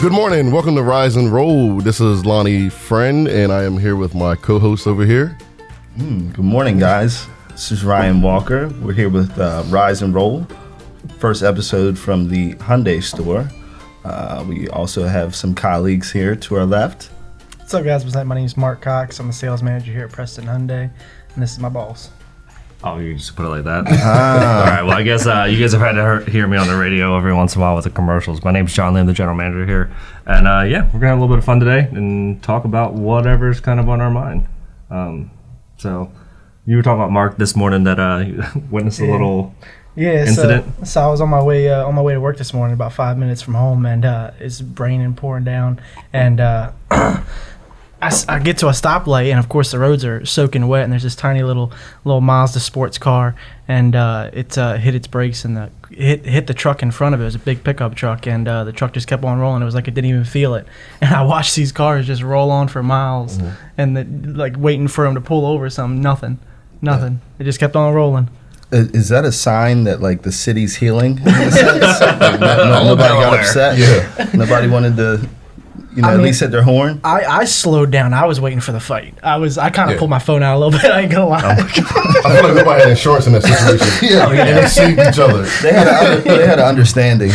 Good morning. Welcome to Rise and Roll. This is Lonnie Friend, and I am here with my co-host over here. Good morning, guys. This is Ryan Walker. We're here with Rise and Roll, first episode from the Hyundai store. We also have some colleagues here to our left. What's up, guys? My name is Mark Cox. I'm a sales manager here at Preston Hyundai, and this is my boss. Oh, you just put it like that? All right, well, I guess you guys have had to hear me on the radio every once in a while with the commercials. My name's John Lee, I'm the general manager here. And yeah, we're going to have a little bit of fun today and talk about whatever's kind of on our mind. So you were talking about Mark this morning that you witnessed a little incident. So I was on my way to work this morning, about 5 minutes from home, and it's raining, pouring down, and I get to a stoplight, and of course the roads are soaking wet, and there's this tiny little Mazda sports car, and it hit its brakes, and hit the truck in front of it. It was a big pickup truck, and the truck just kept on rolling. It was like it didn't even feel it. And I watched these cars just roll on for miles, and like waiting for them to pull over something. Nothing. It just kept on rolling. Is that a sign that like the city's healing? In a sense? Nobody got upset. Yeah. Nobody wanted to. At least hit their horn. I slowed down. I was waiting for the fight. I kind of pulled my phone out a little bit. I ain't gonna lie. I feel like nobody had insurance in that situation. And they saved each other. They had an understanding.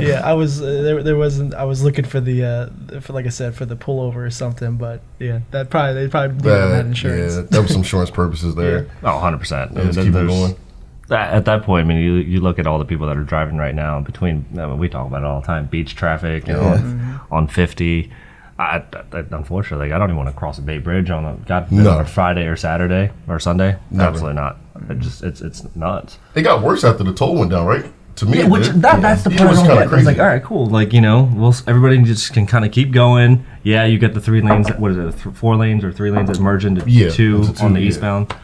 Yeah, I was there wasn't. I was looking for the for, like I said, for the pullover or something. But yeah, they probably didn't have insurance. Yeah, there was some insurance purposes there. Oh, 100%. Let's keep it going. At that point, I mean, you look at all the people that are driving right now between, we talk about it all the time, beach traffic, on 50. Unfortunately, I don't even want to cross a Bay Bridge on a Friday or Saturday or Sunday. Never. Absolutely not. It's nuts. It got worse after the toll went down, right? To me, that's the part I don't get. It's like, all right, cool. Like, everybody just can kind of keep going. Yeah, you get the 3 lanes. What is it? 4 lanes or 3 lanes that merge into two on the eastbound.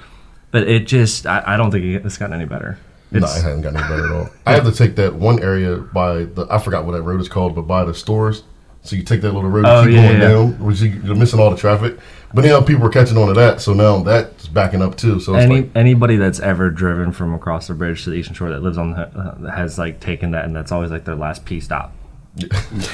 But it just, I don't think it's gotten any better. No, it hasn't gotten any better at all. I have to take that one area by I forgot what that road is called, but by the stores. So you take that little road and keep going down, which you're missing all the traffic. But now people are catching on to that, so now that's backing up too. So it's anybody that's ever driven from across the bridge to the Eastern Shore that lives on has like taken that, and that's always like their last P stop.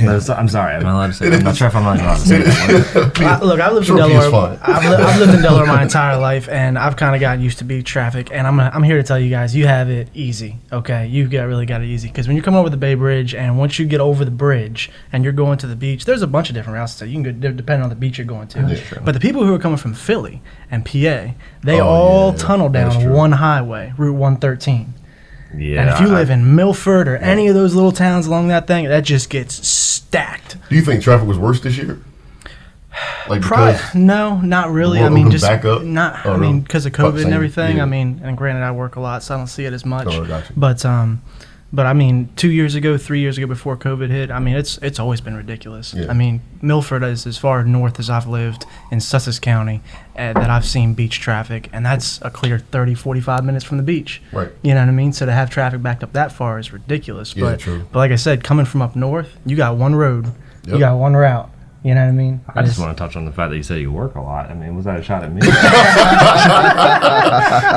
I'm sorry, am I allowed to say that? I'm not sure if I'm allowed to say that. Look, I've lived in Delaware. I've lived in Delaware my entire life, and I've kind of gotten used to beach traffic. And I'm here to tell you guys, you have it easy. Okay, really got it easy, because when you come over the Bay Bridge, and once you get over the bridge and you're going to the beach, there's a bunch of different routes that you can go depending on the beach you're going to. That's true. But the people who are coming from Philly and PA, they all tunnel down one highway, Route 113. Yeah, and if you live in Milford or any of those little towns along that thing, that just gets stacked. Do you think traffic was worse this year? No, not really. I mean, just back up? Because of COVID and everything. Yeah. I mean, and granted, I work a lot, so I don't see it as much. Oh, gotcha. But I mean, 2 years ago, 3 years ago, before COVID hit, I mean, it's always been ridiculous. Yeah. I mean, Milford is as far north as I've lived in Sussex County that I've seen beach traffic, and that's a clear 30, 45 minutes from the beach. Right. You know what I mean? So to have traffic backed up that far is ridiculous. Yeah, but, true. But like I said, coming from up north, you got one road. Yep. You got one route. You know what I mean? I just want to touch on the fact that you said you work a lot. I mean, was that a shot at me? You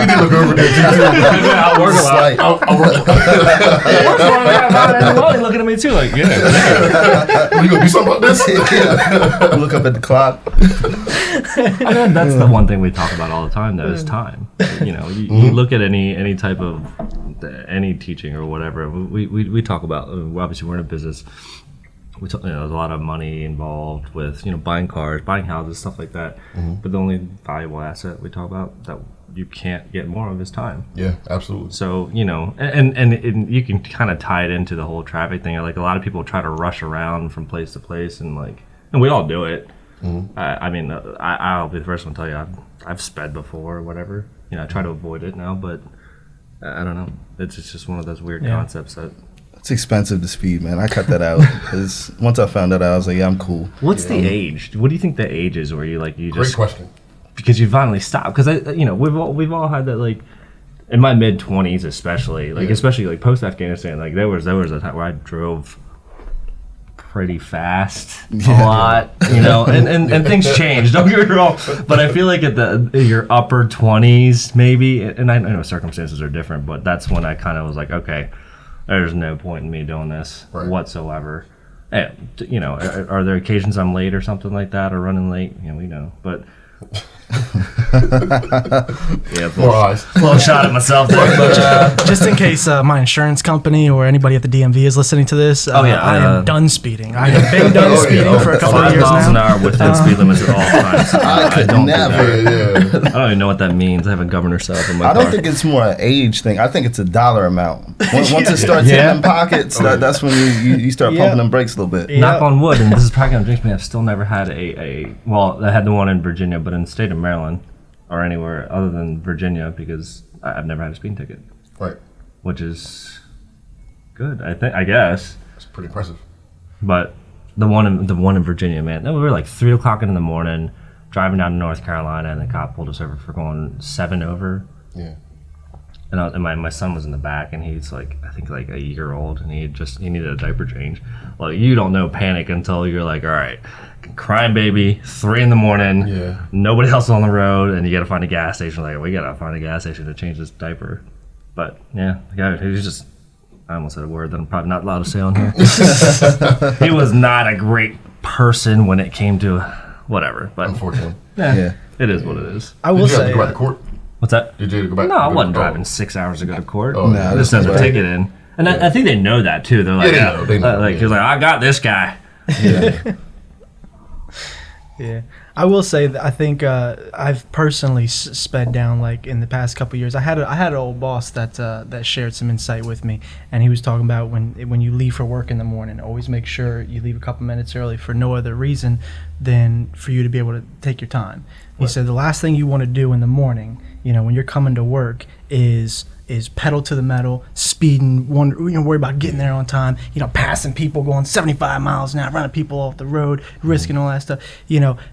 did look over there too. I work a lot. I work a lot. Looking at me too, like, yeah. You gonna do something about this? Look up at the clock. I mean, that's the one thing we talk about all the time, though, is time. You look at any type of any teaching or whatever. We talk about, obviously we're in a business. There's a lot of money involved with buying cars, buying houses, stuff like that. But the only valuable asset we talk about that you can't get more of is time. Yeah, absolutely. So and you can kind of tie it into the whole traffic thing. Like, a lot of people try to rush around from place to place, and we all do it. I mean, I'll be the first one to tell you I've sped before or whatever. I try to avoid it now, but I don't know. It's just one of those weird concepts that. It's expensive to speed, man. I cut that out because once I found that out, I was like, yeah, I'm cool. What's the age? What do you think the age is where you just... Great question. Because you finally stopped. Because, we've all had that, like, in my mid-20s especially, especially post-Afghanistan, there was a time where I drove pretty fast a lot, and things changed, don't get me wrong, but I feel like at your upper 20s maybe, and I know circumstances are different, but that's when I kind of was like, okay, there's no point in me doing this whatsoever. Hey, are there occasions I'm late or something like that, or running late? We know, but. More eyes. Little shot at myself there, but just in case my insurance company or anybody at the DMV is listening to this, I am done speeding. I have been done speeding for a couple of years now. 5 miles an hour within speed limits at all times. I don't Yeah. I don't even know what that means. I have a governor cell in my car. I don't think it's more an age thing. I think it's a dollar amount. Once it starts hitting them pockets, that's when you start pumping them brakes a little bit. Knock on wood, and this is probably going to jinx me. I've still never had I had the one in Virginia, but in the state of Maryland or anywhere other than Virginia, because I've never had a speeding ticket. Right. Which is good, I guess. It's pretty impressive. But the one in Virginia, man, we were like 3 o'clock in the morning driving down to North Carolina, and the cop pulled us over for going 7 over. Yeah. And my son was in the back, and he's like, I think like a year old, and he needed a diaper change. Well, you don't know panic until you're like, all right, crying baby, 3 in the morning, nobody else on the road, and you got to find a gas station. Like, we got to find a gas station to change this diaper. But yeah, the guy, he was just, I almost said a word that I'm probably not allowed to say on here. He was not a great person when it came to whatever. But unfortunately, yeah, it is what it is. I will say. Did you go back to court? What's that? Did you go back? No, I wasn't driving 6 hours to go to court. Oh, no, this sends a ticket in, and I think they know that too. They're like, they know. Like he's like, I got this guy. Yeah. Yeah, I will say that I think I've personally sped down like in the past couple of years. I had an old boss that shared some insight with me, and he was talking about when you leave for work in the morning, always make sure you leave a couple minutes early for no other reason than for you to be able to take your time. He said the last thing you want to do in the morning, when you're coming to work, is pedal to the metal, speeding, worry about getting there on time, passing people, going 75 miles an hour, running people off the road, risking all that stuff,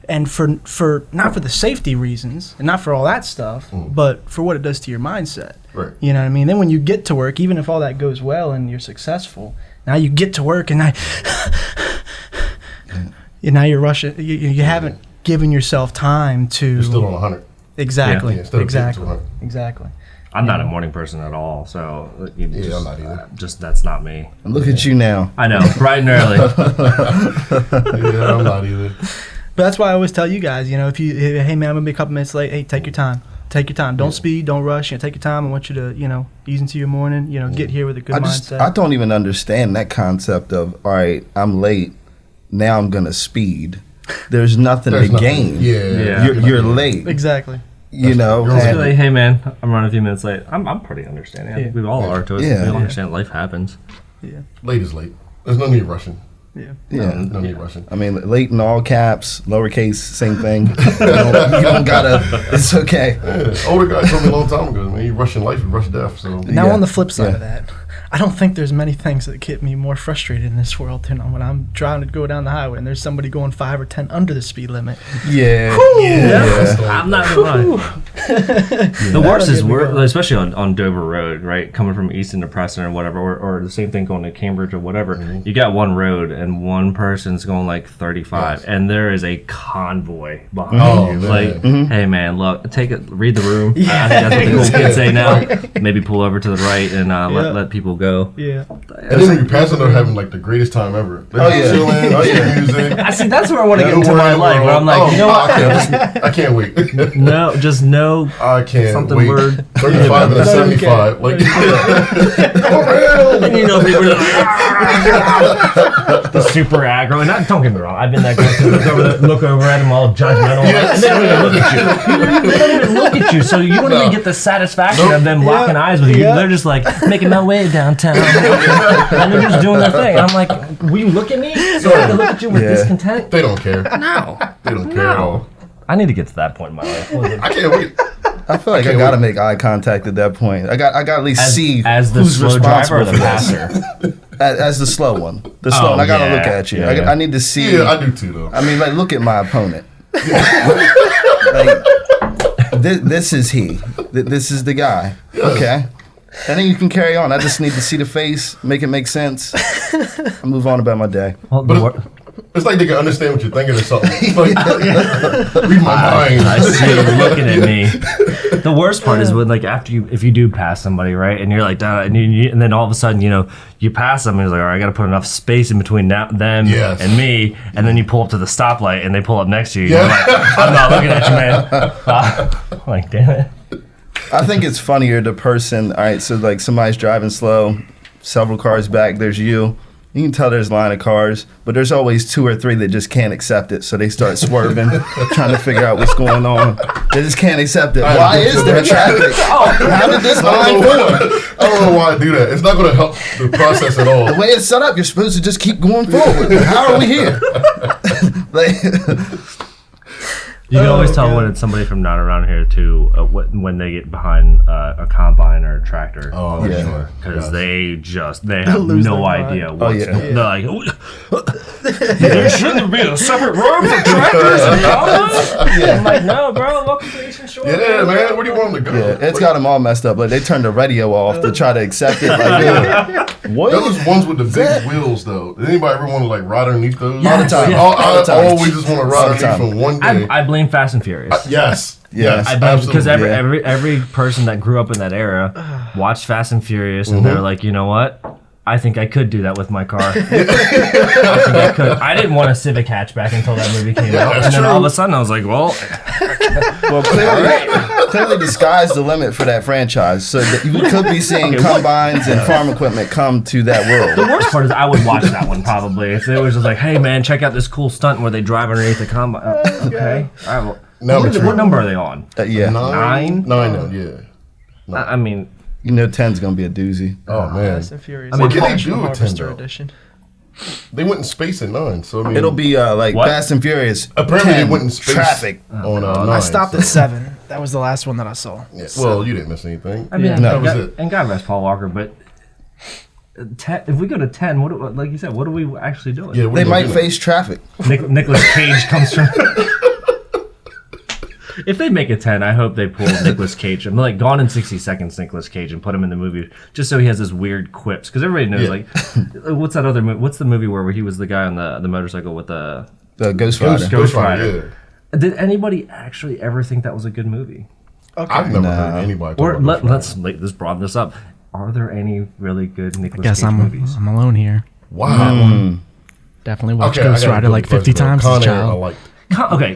and for not for the safety reasons and not for all that stuff, but for what it does to your mindset. Right. You know what I mean? Then when you get to work, even if all that goes well and you're successful, now you get to work and now you're rushing. You haven't given yourself time to. You're still on 100. Exactly. Yeah, instead of getting to Exactly. 100. Exactly. I'm not a morning person at all, so I'm not either. Just that's not me. Look at you now. I know, bright and early. Yeah, I'm not either. But that's why I always tell you guys, if hey man, I'm gonna be a couple minutes late. Hey, take your time. Take your time. Don't speed. Don't rush. Take your time. I want you to, ease into your morning. Get here with a good mindset. I don't even understand that concept of, all right, I'm late. Now I'm gonna speed. There's nothing to gain. Yeah. You're late. Exactly. You're Just like, hey man, I'm running a few minutes late. I'm pretty understanding. I think we all are to it. Yeah. We all understand life happens. Yeah. Late is late. There's no need rushing. Yeah. No need rushing. I mean, late in all caps, lowercase, same thing. You don't gotta. It's okay. Yeah. Older guy told me a long time ago, man, you rushing life, you rush death. So Now on the flip side of that, I don't think there's many things that get me more frustrated in this world than when I'm trying to go down the highway and there's somebody going 5 or 10 under the speed limit. Yeah. I'm not gonna lie. The worst is especially on Dover Road, right? Coming from Easton to Preston or whatever, or the same thing going to Cambridge or whatever. You got one road and one person's going like 35, and there is a convoy behind you. Man. Like, hey man, look, take it, read the room. I think that's what the cool kids say now. Maybe pull over to the right and let people go. Yeah. And then when you're passing, they're having like the greatest time ever. They're chilling, music. I see. That's where I want to get into my life. Where I'm like, you know what? I can't wait. No, just no. I can't Something wait. word. 35 and a 75. Like, And people are like, the super aggro. And don't get me wrong, I've been that guy to look over at them all judgmental. And they don't even look at you. They don't even look at you, so you don't even get the satisfaction of them locking eyes with you. They're just like making my way downtown, and they're just doing their thing. I'm like, will you look at me? So I can look at you with discontent? they don't care. No, They don't care at all. I need to get to that point in my life. I can't wait. I feel like I gotta make eye contact at that point. I got at least see as the who's slow driver responsible or the for this. passer. As the slow one. The slow one. I gotta look at you. Yeah. I need to see. Yeah, I do too, though. I mean, like, look at my opponent. Like, this is he. This is the guy. Okay. And then you can carry on. I just need to see the face, make it make sense. I move on about my day. Well, It's like they can understand what you're thinking or something. Like, read my mind. I see you looking at me. The worst part is when, like, if you do pass somebody, right, and you're like, and then all of a sudden, you pass them, and it's like, all right, I got to put enough space in between them and me, and then you pull up to the stoplight, and they pull up next to you. You're like, I'm not looking at you, man. Like, damn it. I think it's funnier the person. All right, so like somebody's driving slow, several cars back. There's you. You can tell there's a line of cars, but there's always 2 or 3 that just can't accept it. So they start swerving, trying to figure out what's going on. They just can't accept it. Why is there traffic? How did this line form? I don't know why I do that. It's not going to help the process at all. The way it's set up, you're supposed to just keep going forward. How are we here? You can always tell when it's somebody from not around here too, when they get behind a combine or a tractor. Oh, yeah. Sure. Because they have no idea what's going on. They're like, there shouldn't be a separate road for tractors and combines? Yeah. I'm like, no, bro, welcome to Eastern Shore. Yeah, man, where do you want them to go? Yeah, it's got them all messed up. Like, they turned the radio off to try to accept it. Like, what? Those ones with the big wheels, though. Did anybody ever want to, like, ride underneath those? All the time. I always just want to ride underneath for one day. I blame Fast and Furious. Yes. I blame because every person that grew up in that era watched Fast and Furious, and they're like, you know what? I think I could do that with my car. I think I could. I didn't want a Civic hatchback until that movie came out, and then all of a sudden I was like, well, clearly the sky's the limit for that franchise. So that you could be seeing combines and farm equipment come to that world. The worst part is I would watch that one probably if it was just like, hey man, check out this cool stunt where they drive underneath the combine. Okay, all right. Well, what number are they on? Yeah, 9. 9, yeah. I mean, 10's gonna be a doozy. Oh man, Fast and Furious. I mean, can they do a 10 Harvester though? Edition. They went in space at 9, so I mean, It'll be like What? Fast and Furious. apparently 10, they went in space traffic. on 9. I stopped at 7. That was the last one that I saw. Yeah. Well, you didn't miss anything. I mean, Yeah. That was it. and God rest Paul Walker, but 10, if we go to 10, like you said, what are we actually doing? Yeah, They might face traffic. Nicolas Cage comes from. If they make a 10, I hope they pull Nicolas Cage. I'm like Gone in 60 Seconds, Nicolas Cage, and put him in the movie just so he has this weird quips. Because everybody knows, like, what's that other movie? What's the movie where he was the guy on the motorcycle with the Ghost Rider. Ghost Rider? Yeah. Did anybody actually ever think that was a good movie? Okay. I've never heard anybody talk Or about let's broaden this up. Are there any really good Nicolas Guess Cage movies? I'm alone here. Wow. Definitely watched Okay, Ghost Rider like 50 times as a Con Air, I child. liked.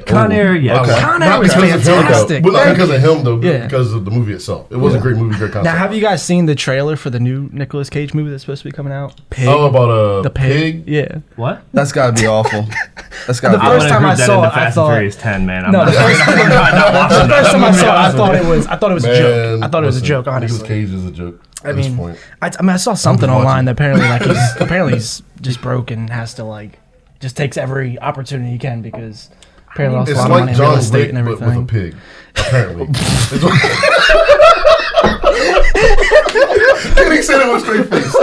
Con Air, yeah. Okay. Con Air Not was because of him, though. fantastic. But not because of him, though. Yeah. Because of the movie itself. It was a great movie, great concept. Now, have you guys seen the trailer for the new Nicolas Cage movie that's supposed to be coming out? Pig. Oh, about the pig. Yeah. What? That's gotta be awful. That's gotta The be first awful. time I that saw into it, I Fast thought- and Furious 10, man. I'm No, not, the first I'm not watching The that. first time I I'm saw it, I honest thought with it was a joke. I thought it was a joke, Nicolas honestly. Cage is a joke at this point. I mean, I saw something watching. online that apparently he's just broke and has to like just takes every opportunity he can because apparently lost a It's lot of money like in real John estate Wick, and but with a everything. pig. Apparently. He said it with straight face.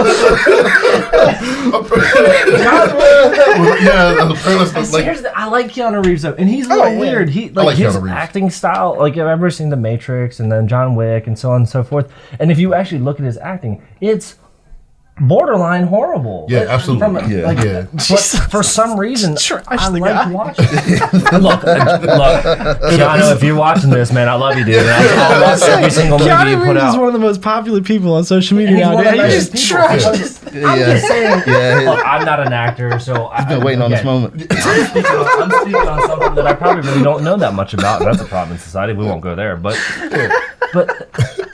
Yeah, apparently. Like, I like Keanu Reeves though, and he's a little yeah. weird. He I like like his Keanu Reeves. acting style. Like I've ever seen The Matrix and then John Wick and so on and so forth. And if you actually look at his acting, it's borderline horrible. Yeah, Like, absolutely. Yeah. But for some reason, I the like guy. watching. look, Keanu, if you're watching this, man, I love you, dude. And I'll watch every single movie Keanu you put Reeves is out. one of the most popular people on social media He's one of the nowadays. nicest He's people. trash. I'm just saying. Yeah. Look, I'm not an actor, so I've Been waiting on this moment. I'm speaking on something that I probably really don't know that much about, and that's a problem in society. We won't go there, but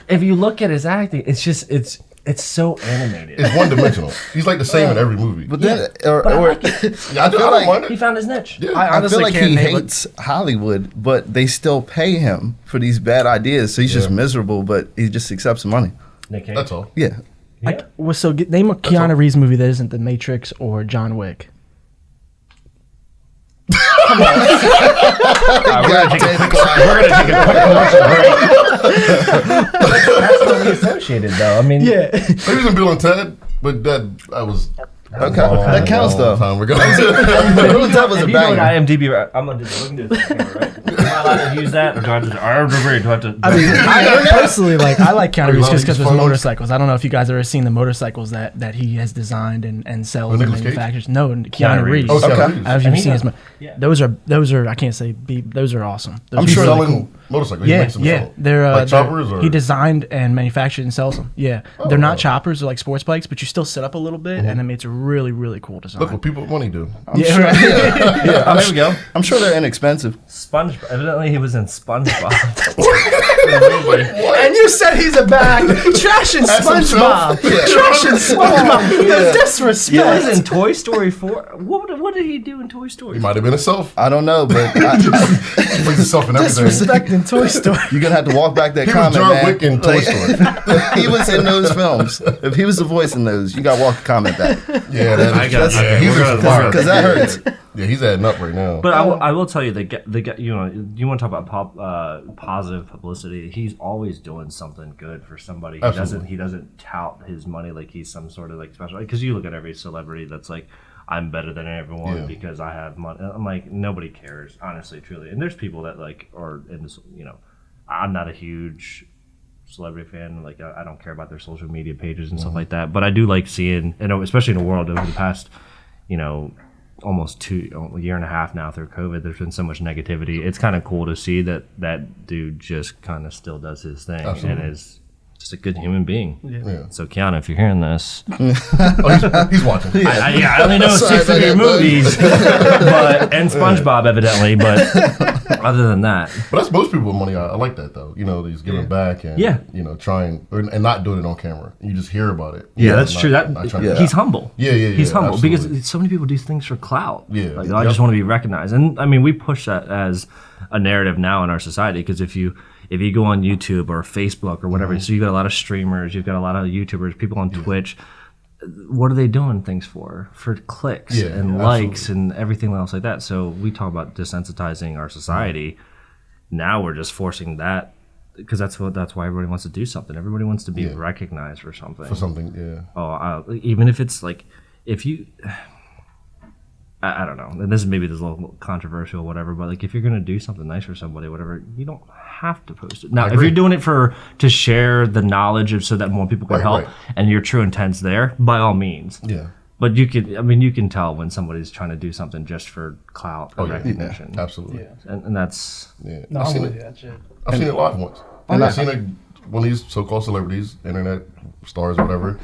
if you look at his acting, it's just it's so animated. It's one dimensional. He's like the same in every movie. But then, But I like it. I don't like- mind He it. found his niche. Yeah. I I honestly feel like can't he name hates Hollywood, but they still pay him for these bad ideas. So he's just miserable, but he just accepts the money. Nick Cage. That's all. Yeah. Yeah. Name a Keanu Reeves movie that isn't The Matrix or John Wick. All right, we're gonna take a quick commercial break. That's really associated, though. I mean, Yeah. He was in Bill and Ted, but that was Okay. That counts, though. Time ago. Bill and Ted was a if you go to banger. IMDb, I'm gonna do this. We can do this on camera, right? allowed to use that? Or do I have to? I mean, I personally I like Keanu Reeves just because there's phones? motorcycles. I don't know if you guys ever seen the motorcycles that he has designed and sells and Nicolas Cage? manufactures. No, Keanu Reeves. Oh, Keanu Okay. Reeves. I've And he seen his. does- Those are I can't say those are awesome. Those I'm are sure really selling cool. motorcycles. He Yeah, makes them yeah, sell. they're like choppers or he designed and manufactured and sells them. Yeah, they're not choppers; they're like sports bikes, but you still sit up a little bit, and it's a really really cool design. look what people with money do. Yeah, right. Yeah, There we go. I'm sure they're inexpensive. SpongeBob. Evidently, he was in SpongeBob. And you said he's a bag trashing SpongeBob, trashing SpongeBob. The disrespect. He was in Toy Story 4. What did he do in Toy Story? He might have been himself. I don't know, but He plays himself in everything. Disrespecting Toy Story. you're gonna have to walk back that He was comment, John man. Wick in Toy Story. He was in those films. If he was the voice in those, you got to walk the comment back Yeah, I got- yeah, okay, he's we're gonna- expired. because that hurts. Yeah, he's adding up right now. But I will tell you, you want to talk about positive publicity. He's always doing something good for somebody. Absolutely. He doesn't tout his money like he's some sort of like special. Because you look at every celebrity that's like, I'm better than everyone Yeah. because I have money. I'm like, nobody cares, honestly, truly. And there's people that like are in this. I'm not a huge celebrity fan. Like I don't care about their social media pages and stuff like that. But I do like seeing, and especially in the world over the past, almost a year and a half now through COVID, there's been so much negativity. It's kind of cool to see that dude just kind of still does his thing Absolutely. and is just a good human being. Yeah. So Keanu, if you're hearing this, Oh, he's watching. I only know Sorry 6 of about your that, bud. movies, and SpongeBob evidently, but other than that, But that's most people with money. I like that though. He's giving back and Yeah. trying and not doing it on camera. You just hear about it. that's Not- true. not trying to- He's humble. Yeah, He's humble absolutely. because so many people do things for clout. Yeah. like Yep. I just want to be recognized, and I mean we push that as a narrative now in our society because if you go on YouTube or Facebook or whatever, so you got a lot of streamers, you've got a lot of YouTubers, people on Twitch. What are they doing things for? For clicks Yeah, and yeah, likes and everything else like that. So we talk about desensitizing our society. Now we're just forcing that because that's why everybody wants to do something. Everybody wants to be recognized for something. for something. Yeah. Even if it's like if you. I don't know. And this is maybe this little controversial, or whatever. But like, if you're gonna do something nice for somebody, whatever, you don't have to post it. Now, if agree. you're doing it to share the knowledge of so that more people can Right, help, right. and your true intent's there, by all means. Yeah. But you can tell when somebody's trying to do something just for clout or yeah. recognition. Absolutely. And that's Yeah. No, I've I'm seen with it. you. That shit. I've seen it live once. And I've seen it one of these so-called celebrities, internet stars, or whatever.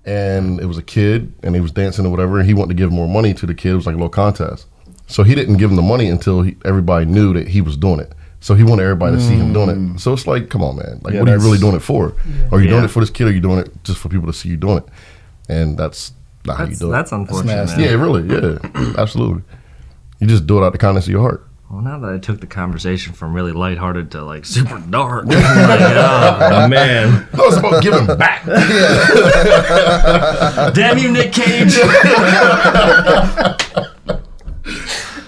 And it was a kid, and he was dancing or whatever. And he wanted to give more money to the kid. It was like a little contest. So he didn't give him the money until everybody knew that he was doing it. So he wanted everybody to see him doing it. So it's like, come on, man. Like, Yeah, what are you really that's- doing it for? Are you doing Yeah. it for this kid, or are you doing it just for people to see you doing it? And that's not how you do it. that's unfortunate. nasty. man. Yeah, really. Yeah, absolutely. You just do it out of the kindness of your heart. Well, now that I took the conversation from really lighthearted to like super dark, I'm like, oh man, No, it's about giving back. damn you, Nick Cage!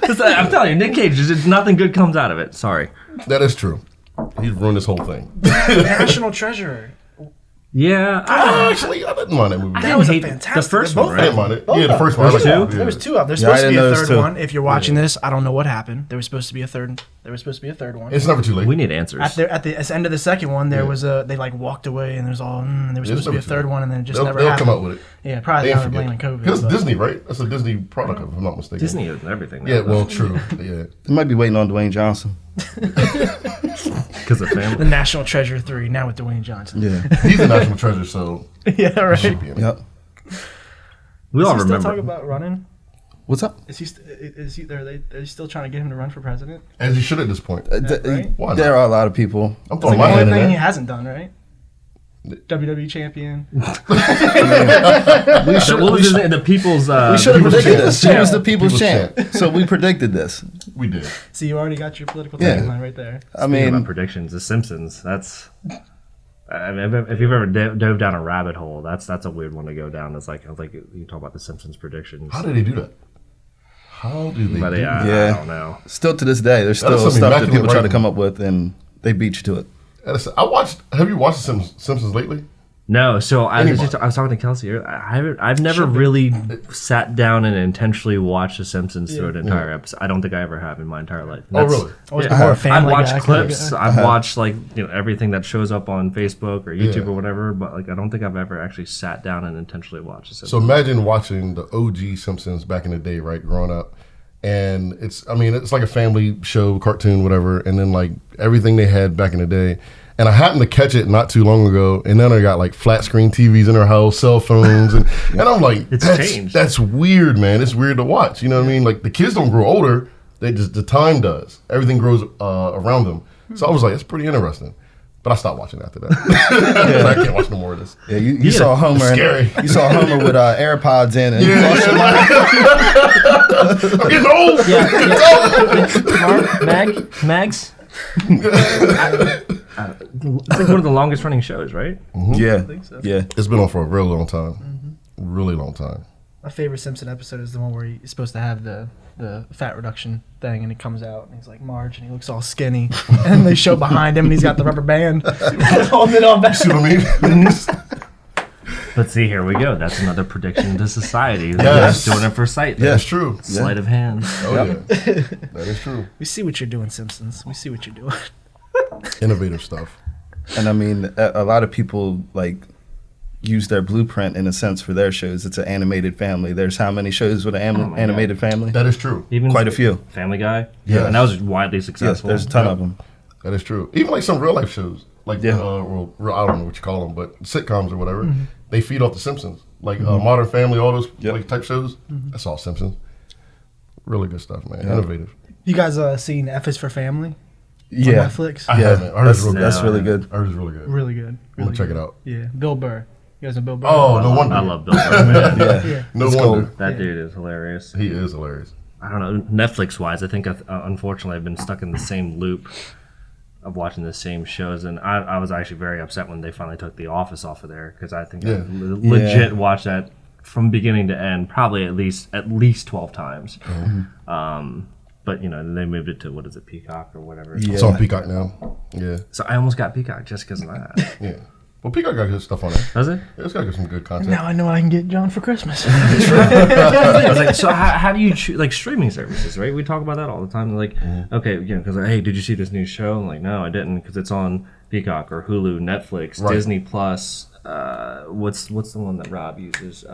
I'm telling you, Nick Cage, nothing good comes out of it. Sorry. That is true. He's ruined this whole thing. National Treasure. Yeah, Actually, I didn't mind that movie. That was a hate fantastic. the first they're one, both I right? didn't mind it. Both Yeah, the of first them. one. I There's liked two? it, yeah. There was two of them. There's Yeah, I supposed to be didn't a notice third too. one. If you're watching this, I don't know what happened. There was supposed to be a third. There was supposed to be a third one. It's never too late. we need answers. At the end of the second one, there Yeah. was they like walked away and there was all. There was supposed to be a never too third late. one and then it just They'll never come happened. out with it. Yeah, probably They now ain't they're forget. blaming COVID. Because but- it's Disney, right? That's a Disney product, if I'm not mistaken. Disney and everything. Yeah, well, true. Yeah. They might be waiting on Dwayne Johnson. because of The family. National Treasure 3 now with Dwayne Johnson. Yeah. He's a national treasure, so Yeah, he right. should be in it. Yep. We all Is he still remember. talking about running? What's up? Is he? Are they still trying to get him to run for president? As he should at this point. right? Why There not? are a lot of people. I'm It's throwing like my the hand only in thing he there. hasn't done, right? WWE champion. We So should, what we was his should, name? The people's. we should have People's predicted champ. this. She was the people's People's champ. So we predicted this. We did. See, you already got your political Yeah. tagline right there. I Speaking about mean, predictions, The Simpsons. That's. I mean, if you've ever dove down a rabbit hole, that's a weird one to go down. It's like you talk about The Simpsons predictions. How did they do that? How do they But do yeah, that? Yeah. I don't know. still to this day, there's That is still some stuff that immaculate people try to writing. come up with, and they beat you to it. Have you watched The Simpsons lately? No, so I was Anybody. I was talking to Kelsey earlier. I've never really sat down and intentionally watched The Simpsons through an entire episode. I don't think I ever have in my entire life. And Oh, really? I was more a I've Family watched Guy clips. kinda I've watched everything that shows up on Facebook or YouTube Yeah. or whatever. But I don't think I've ever actually sat down and intentionally watched The Simpsons. So imagine watching the OG Simpsons back in the day, right, growing up. And it's like a family show, cartoon, whatever. And then like everything they had back in the day. And I happened to catch it not too long ago. And then I got like flat screen TVs in their house, cell phones. And I'm like, It's changed. That's weird, man. It's weird to watch. You know what I mean? Like the kids don't grow older. The time does. Everything grows around them. So I was like, it's pretty interesting. But I stopped watching after that. I can't watch no more of this. Yeah, you saw Homer. It's scary. You saw Homer with AirPods in, and you lost your mind. I'm getting old. Mags. It's like one of the longest running shows, right? Yeah, I think so. yeah. It's been on for a real long time. Really long time. My favorite Simpson episode is the one where he's supposed to have the fat reduction thing, and he comes out and he's like Marge, and he looks all skinny, and they show behind him, and he's got the rubber band holding it all back. See what I mean? But see, here we go. That's another prediction to society. They're Yes. just doing it for sight. Yeah. That's true. Sleight of hand. Oh, yeah. That is true. We see what you're doing, Simpsons. We see what you're doing. Innovative stuff. And I mean, a lot of people like use their blueprint in a sense for their shows. It's an animated family. There's how many shows with an my animated family? That is true. Even Quite a few. Family Guy. Yes. And that was widely Yes, successful. there's a ton of them. That is true. Even like some real life shows, like Yeah. well, I don't know what you call them, but sitcoms or whatever, they feed off the Simpsons. Like Modern Family, all those Yep. like type shows. That's all Simpsons. Really good stuff, man. Innovative. You guys seen F is for Family Yeah, on Netflix? I yeah. haven't. I heard it's real good. That's really good. I heard it's really good. Really good. I'm Really gonna check good. it out. Yeah, Bill Burr. You guys know Bill Burr? Oh, no wonder. I love Bill Burr, man. Yeah, Yeah. No It's wonder. cool. That dude is hilarious. He is hilarious. I don't know. Netflix wise, I think unfortunately I've been stuck in the same loop of watching the same shows, and I was actually very upset when they finally took The Office off of there because I think Yeah. I've legit watched that from beginning to end probably at least 12 times. But they moved it to what is it, Peacock or whatever. It's Yeah. It's on Peacock now. Yeah. So I almost got Peacock just because of that. Yeah. Well, Peacock got good stuff on it. Does it? It's got some good content. Now I know what I can get John for Christmas. I was like, so how do you choose, like, streaming services, right? We talk about that all the time. Like, okay, because hey, did you see this new show? I'm like, no, I didn't, because it's on Peacock or Hulu, Netflix, Right. Disney Plus. What's the one that Rob uses?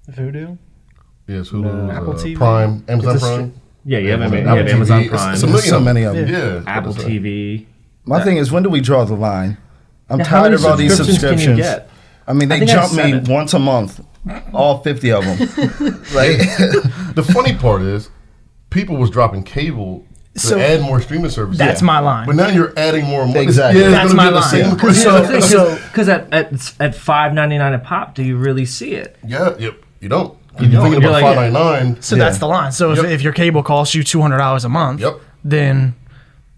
Voodoo? Yes, Hulu, Apple TV. Prime, Amazon It's a Prime. Yeah, you have, Amazon- you have Apple Amazon TV. Prime, It's a million. So many of them. Yeah. Apple TV. My thing is, when do we draw the line? I'm Yeah, how tired many of all these subscriptions can you subscriptions. get? I mean, they think I have jump me 7. once a month, all 50 of them. Like, The funny part is, people was dropping cable to So- add more streaming services. That's my line. But now you're adding more and more. Exactly. Yeah, it's That's gonna my be the line. same Yeah. price. Because at $5.99 a pop, do you really see it? Yeah, yep. You don't. You're don't. thinking You're about like- $5.99. So Yeah. that's the line. So Yep. if your cable costs you $200 a month, Yep. then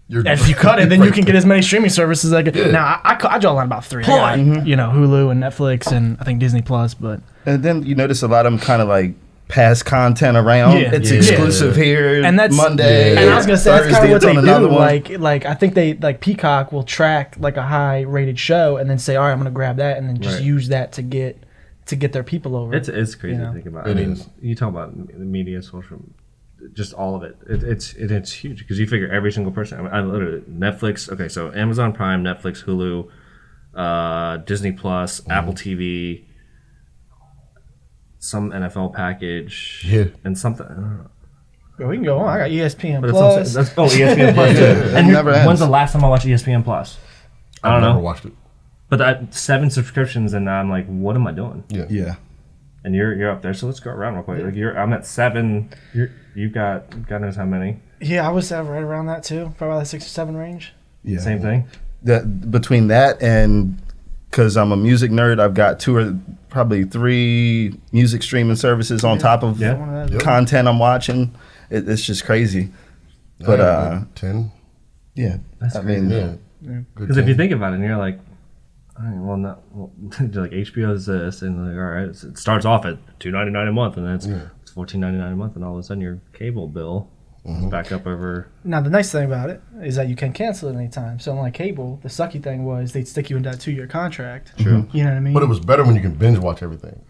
You're if you cut it, then you can get as many streaming services. Like Yeah. now, I draw a line about 3. I got, Hulu and Netflix and I think Disney Plus. But and then you notice a lot of them kind of like pass content around. Yeah. It's Yeah. exclusive here, and that's Monday. And I was gonna say that's kind Thursday, of what it's they on do. another one. Like I think they like Peacock will track like a high rated show and then say, all right, I'm gonna grab that and then just Right. use that to get their people over. It's crazy You know? to think about. It I mean, is. you talk about the media, social, just all of it. It's huge because you figure every single person. I literally Netflix. Okay, so Amazon Prime, Netflix, Hulu, Disney Plus, Apple TV, some NFL package, Yeah. and something. I don't know. Well, we can go on. I got ESPN But that's what I'm Plus. saying. ESPN Plus too. And never ends. when's the last time I watched ESPN Plus? I I've don't never know. watched it. But 7 subscriptions, and I'm like, what am I doing? Yeah. Yeah. And you're up there, so let's go around real quick. Like I'm at 7. You've got God knows how many. Yeah, I was right around that too, probably that 6 or 7 range. Yeah. Same thing. That between that and because I'm a music nerd, I've got 2 or probably 3 music streaming services on top of Yeah. One of those. Yep. content I'm watching. It's just crazy. But I have, like, 10. yeah, That's I mean, Yeah. Yeah. Good Because if 10. you think about it, and you're like, all right, well, not like HBO is this, and like, all right, it starts off at $2.99 a month, and then it's $14.99 a month, and all of a sudden your cable bill back up over. Now the nice thing about it is that you can cancel it anytime. So unlike cable, the sucky thing was they'd stick you in that 2-year contract. True. You know what I mean? But it was better when you can binge watch everything.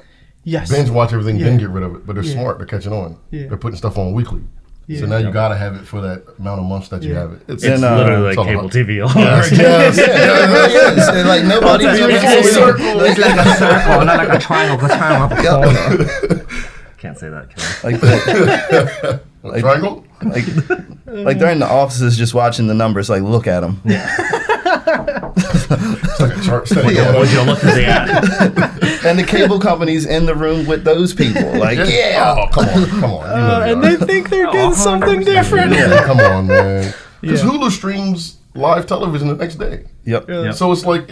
Yes. Binge watch everything, Yeah. then get rid of it. But they're Yeah. smart. They're catching on. Yeah. They're putting stuff on weekly. Yeah. So now you gotta have it for that amount of months that you Yeah. have it. It's And, literally it's like all cable about- TV all over Yes, again. yes, yes. And like nobody It's being a full circle. It's like a circle, not like a triangle. Because triangle have a corner. Can't say that, Kelly. like that. Like, Triangle? like they're in the offices just watching the numbers. Like, look at them. It's like a chart steady Yeah. going Would up. you look at the ad? And the cable company's in the room with those people. Like, yeah. Oh, come on. You know and they they are. think they're Oh, getting something 100%. different. Yeah, come on, man. Because Yeah. Hulu streams live television the next day. Yep. Yeah. So it's like,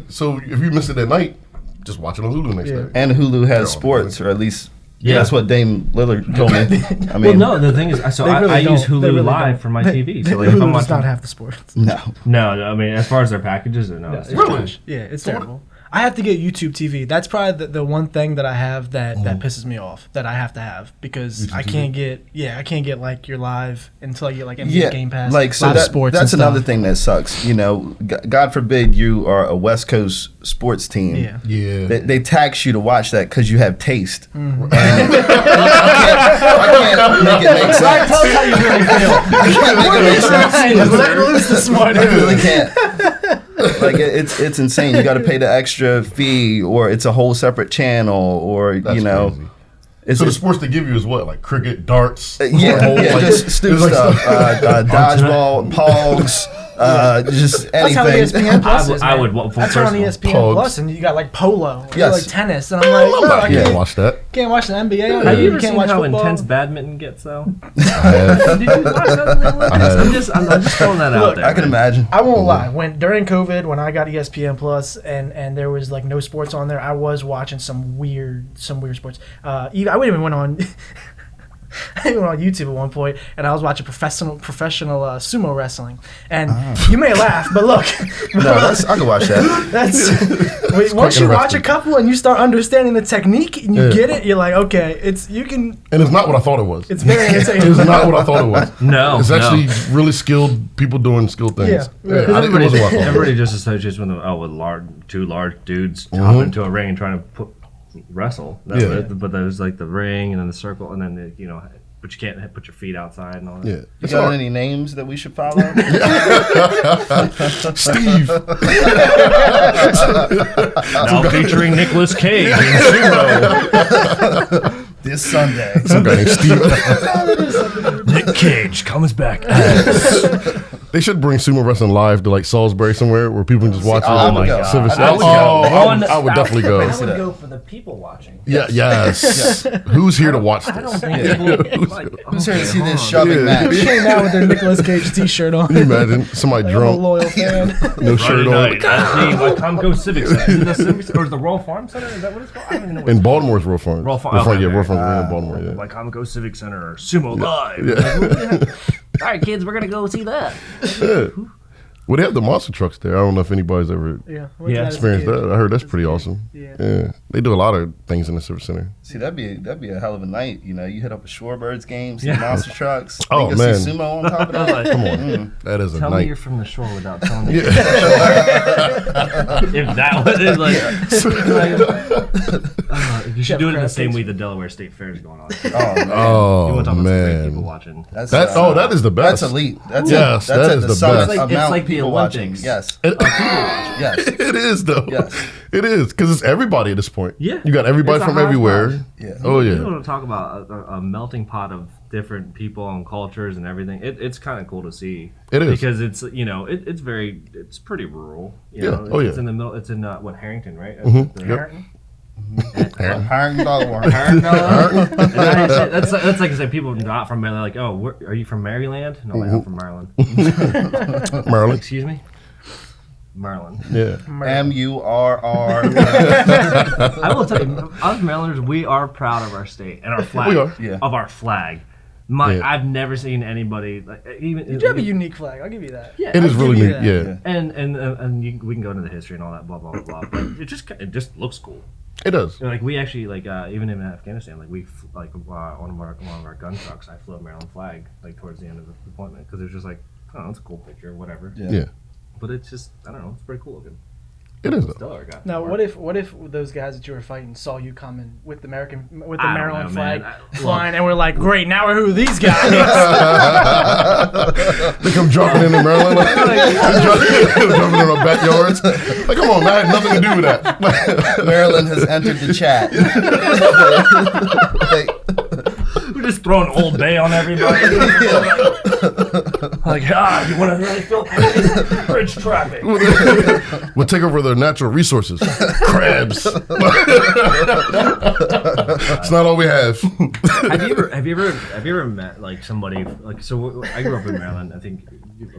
so if you miss it at night, just watch it on Hulu the next Yeah. day. And Hulu has Yeah. sports, or at least Yeah. that's what Dame Lillard told me. I mean, Well, no, the thing is, so They really I use don't. Hulu They really Live don't. for my TV. So like, Hulu if I'm does watching, not have the sports. no. no, I mean, as far as their packages, no. It's Really? trash. Yeah, it's So what- terrible. I have to get YouTube TV. That's probably the one thing that I have that Mm-hmm. pisses me off that I have to have because YouTube I TV? can't get like your live until I get like NBA Game Pass. like so live sports that's and another stuff. thing that sucks. You know, God forbid you are a West Coast sports team. Yeah. Yeah. They tax you to watch that because you have taste. Mm-hmm. And I can't make it make sense. Tell us how you really feel. I can't make it make sense. Let loose this morning. I really can't. Like it's insane. You got to pay the extra fee, or it's a whole separate channel, or That's you know, crazy. it's So the sports they give you is what, like cricket, darts, yeah, cornhole, yeah, like- just stupid it's like stuff. Dodgeball, pogs, just That's how anything. ESPN Plus is. I man. would well, That's on first of all, ESPN Pogs. Plus, and you got like polo, you got, Yes. like tennis, and I'm like, no, I I can't can't, watch that. can't watch the NBA. On Have it. you ever can't seen watch how football. intense badminton gets, though? I have. Did you watch that? have. I'm just throwing that out Look, there. I can man. imagine. I won't lie. When during COVID, when I got ESPN Plus and there was like no sports on there, I was watching some weird sports. I even went on. I even went on YouTube at one point, and I was watching professional sumo wrestling. And you may laugh, but look, No, I can watch that. that's once you watch a interesting. couple and you start understanding the technique and you get it, you're like, okay, you can. And it's not what I thought it was. It's very It's entertaining. not what I thought it was. No, It's no. actually really skilled people doing skilled things. Yeah. I didn't, it wasn't what I thought. Everybody just associates with two large dudes Mhm. hopping into a ring and trying to wrestle. That's Yeah. it. But there's like the ring and then the circle and then but you can't put your feet outside and all that. Yeah. You It's got hard. any names that we should follow? Steve. Now featuring Nicolas Cage in sumo. This Sunday. Some guy named Steve. Nick Cage comes back. They should bring sumo wrestling live to like Salisbury somewhere where people can just watch it. I and, would like, go. civic- I would go. I would definitely go. I would go for the people watching. Yeah, yes. Who's here to watch I don't this? think people like. Who's here to see this Yeah. shoving match? They came out with their Nicolas Cage T-shirt on. Can you imagine somebody I'm a drunk, loyal fan. no shirt on? Night at the Wycombe Civic Center. Is it the Civic, or is it the Royal Farm Center? Is that what it's called? I don't even know. What In Baltimore's Royal Farms. Royal Farm. Royal Farm, okay, yeah, okay. Royal Farms Arena in Baltimore, yeah. Wycombe Civic Center or Sumo Live. Yeah. All right, kids, we're gonna go see that. Yeah. Well, they have the monster trucks there. I don't know if anybody's ever Yeah, Yeah. experienced that. I heard that's pretty awesome. Yeah. They do a lot of things in the Civic Center. See, that'd be a hell of a night. You know, you hit up a Shorebirds game, see Yeah. monster trucks. Oh, you go man. see sumo on top of that. Come on. That is a Tell me night. you're from the shore without telling me. Yeah. If that was it, you should do it in the same way the Delaware State Fair is going on. Oh, man. You Oh, want to talk about some great people man. watching? That's, That is the best. That's elite. That's Yes, that's that at is the the summit best. of It's Mount like the people watching. Olympics. Yes. Yes. It is though. Yes. It is because it's everybody at this point. Yeah. You got everybody It's a from hodgepodge. everywhere. Yeah. Oh You yeah. want to talk about a melting pot of different people and cultures and everything. It's kind of cool to see. It is. because it's it's pretty rural. You Yeah. know? Oh, It's yeah. in the middle. It's in Harrington, right? Mhm. The Yep. Harrington? Hiring dollar. Harrington. That's like I said. People not from Maryland. Like, oh, are you from Maryland? No, I'm from Maryland. Maryland. Excuse me, Maryland. Yeah. MURR. I will tell you, us Marylanders, we are proud of our state and our flag. We are. Yeah. Of our flag. Yeah. I've never seen anybody like even. You do have a unique flag. I'll give you that. Yeah, It is I'll really give you neat. that. Yeah. and we can go into the history and all that, blah blah blah blah. But it just looks cool. It does. Like we actually even in Afghanistan, like one of our gun trucks, I flew a Maryland flag like towards the end of the deployment because it was just like, oh, it's a cool picture, whatever. Yeah. But it's just, I don't know, it's pretty cool looking. It is. Now, what if those guys that you were fighting saw you coming with the Maryland flag flying, and we're like, great, now we're who are these guys? They come jumping into Maryland, jumping in our backyards. Like, come on, man, I had nothing to do with that. Maryland has entered the chat. We're just throwing Old Bay on everybody. Like, you want to really feel bridge traffic? We'll take over their natural resources. Crabs. It's not all we have. Have you ever met like somebody like so? I grew up in Maryland. I think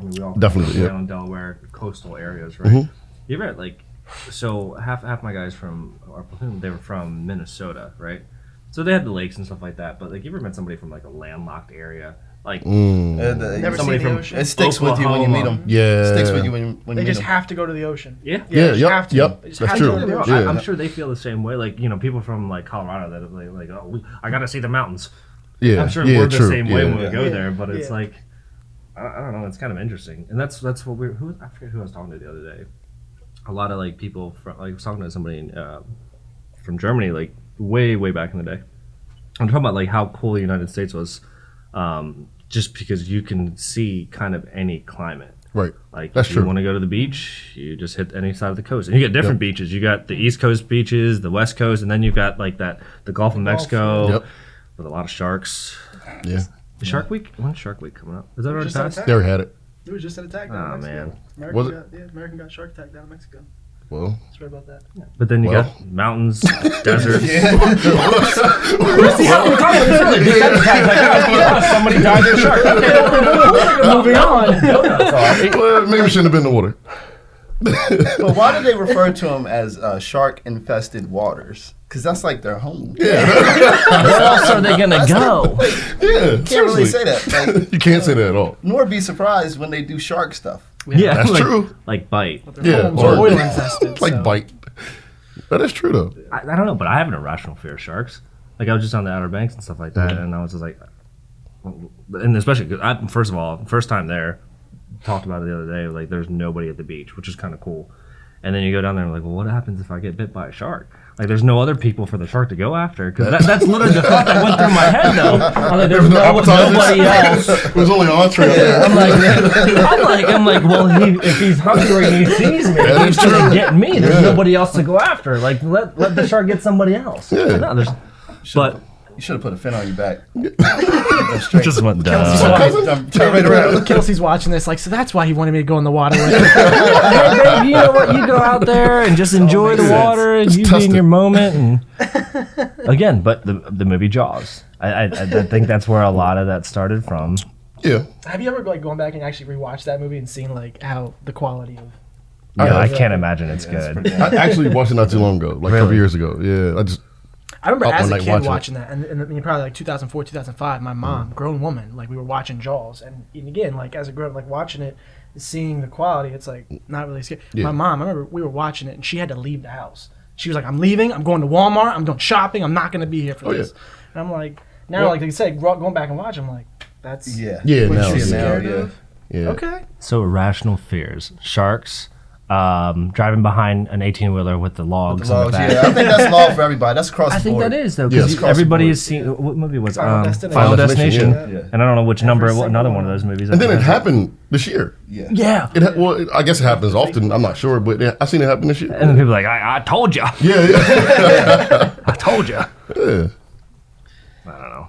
we all Definitely, Maryland, Delaware, coastal areas, right? Mm-hmm. You ever like so half my guys from our platoon, they were from Minnesota, right? So they had the lakes and stuff like that. But like, you ever met somebody from like a landlocked area? Like Never somebody seen the from ocean? It sticks with you when you meet them. Yeah. It sticks with you when you They meet just them. have to go to the ocean. Yeah. Yeah, they just have to. yep. They just That's have to true. go to the Yeah. ocean. I'm sure they feel the same way. Like, you know, people from like Colorado that are like, oh, I got to see the mountains. Yeah. I'm sure yeah, we're true. the same way when we Yeah. go there, but it's Yeah. like, I don't know, it's kind of interesting. And that's what I forget who I was talking to the other day. A lot of like people from, like I was talking to somebody from Germany, like way back in the day. I'm talking about like how cool the United States was, just because you can see kind of any climate. Right. Like That's if true. you want to go to the beach, you just hit any side of the coast, and you get different beaches. You got the East Coast beaches, the West Coast, and then you've got like the Gulf of Mexico Yep. with a lot of sharks. Yeah. The Shark Week? When's Shark Week coming up? Is that already Just on passed? attack. Never had it. It was just an attack down Oh, in Mexico. man. Was it? American got shark attack down in Mexico. Well, That's right about that. But then you Well. got mountains, deserts. Somebody died in a shark. Moving on. well, maybe we shouldn't have been in the water. But why do they refer to them as shark-infested waters? Because that's like their home. Yeah. Where else are they gonna go? Yeah. Can't really seriously. say that. Like, You can't say that at all. nor be surprised when they do shark stuff. Yeah, That's like, true. Like bite. Yeah. Homes are oil infested. Like so. bite. That is true though. I don't know, but I have an irrational fear of sharks. Like I was just on the Outer Banks and stuff like that, and I was just like, and especially because first of all, first time there, talked about it the other day. Like there's nobody at the beach, which is kind of cool. And then you go down there and like, well, what happens if I get bit by a shark? Like, there's no other people for the shark to go after. Because that's literally the thought that went through my head, though. I'm like, there's nobody else. It was only entree. I'm like, well, if he's hungry and he sees me, Yeah, he's that's gonna true. get me. There's Yeah. nobody else to go after. Like, let the shark get somebody else. Yeah. No, but You should have put a fin on your back. just went Turn right around. Kelsey's watching this, like, so that's why he wanted me to go in the water with him. Hey, babe, you know what? You go out there and just enjoy the makes sense. water and Just you test be in it. your moment. And again, but the movie Jaws, I think that's where a lot of that started from. Yeah. Have you ever like gone back and actually rewatched that movie and seen like how the quality of? Yeah, I have. can't imagine it's good. I actually watched it not too long ago, like a couple Really? years ago. Yeah. I remember Up as one a night kid watching watching that, and I mean, probably like 2004, 2005. My mom, grown woman, like we were watching Jaws, and again, like as a grown, like watching it, seeing the quality, it's like not really scary. Yeah. My mom, I remember we were watching it, and she had to leave the house. She was like, "I'm leaving. I'm going to Walmart. I'm doing shopping. I'm not going to be here for Oh, this." yeah. And I'm like, now, like I said, going back and watching, I'm like, that's Yeah. Yeah, what now, she's yeah. scared Yeah. of. Yeah. Okay. So irrational fears: sharks, driving behind an 18-wheeler with the logs in the Logs, back. yeah, I think that's law for everybody. That's across I the think board. that is though, Yeah, because it's across everybody the has seen what movie was it? Final Destination. Final Final Destination, Destination, yeah. and I don't know which number, single another one of one. those movies. And then it happened this year. Yeah. Yeah, Well, I guess it happens often. I'm not sure, but I seen it happen this year. and then people are like, I told you, Yeah, yeah. I told you. yeah. I don't know.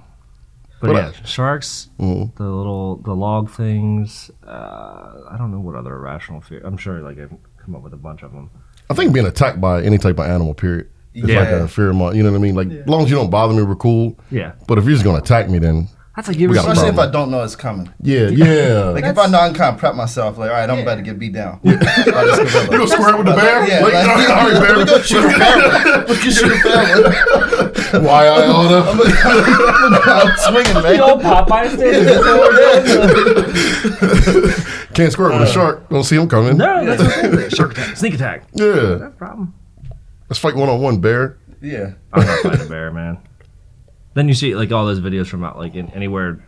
But But yeah, sharks, Mhm. the log things. I don't know what other irrational fear. I'm sure like I've come up with a bunch of them. I think being attacked by any type of animal, period, is Yeah. like a fear of mine. You know what I mean? Like, as long as you don't bother me, we're cool. Yeah, But if you're just gonna attack me, then that's like you ever We got a seen- Especially if I problem. don't know it's coming. yeah. Like if I know I can kind of prep myself, like, all right, I'm about to get beat down. I'll just go You gonna square it with the bear? Yeah, Like, like, all right, bear. we go shoot a family. We can shoot a family. Why I oughta? I'm swinging, The man. old Popeye stand. Can't square it with a shark. Don't see him coming. No, that's what I'm saying. Shark attack, sneak attack. Yeah. No problem. Let's fight one-on-one, bear. Yeah. I'm not fighting a bear, man. Then you see like all those videos from out like in anywhere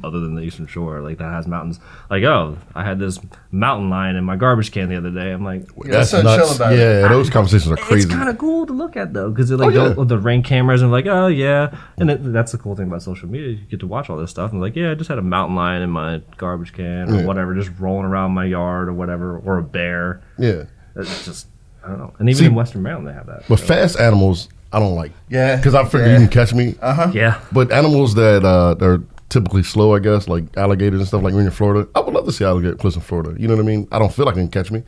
other than the Eastern Shore, like that has mountains. Like, oh, I had this mountain lion in my garbage can the other day. I'm like, That's so chill about it. Yeah, those conversations are crazy. it's kind of cool to look at though, because like the Ring cameras and like, oh yeah, and that's the cool thing about social media. You get to watch all this stuff and like, yeah, I just had a mountain lion in my garbage can or whatever, just rolling around my yard or whatever, or a bear. Yeah. It's just I don't know. And even in Western Maryland, they have that. But fast animals, I don't like. Yeah. Because I figure you can catch me. Yeah. But animals that are typically slow, I guess, like alligators and stuff, like when you're in Florida, I would love to see alligator cliffs in Florida. You know what I mean? I don't feel like it can catch me.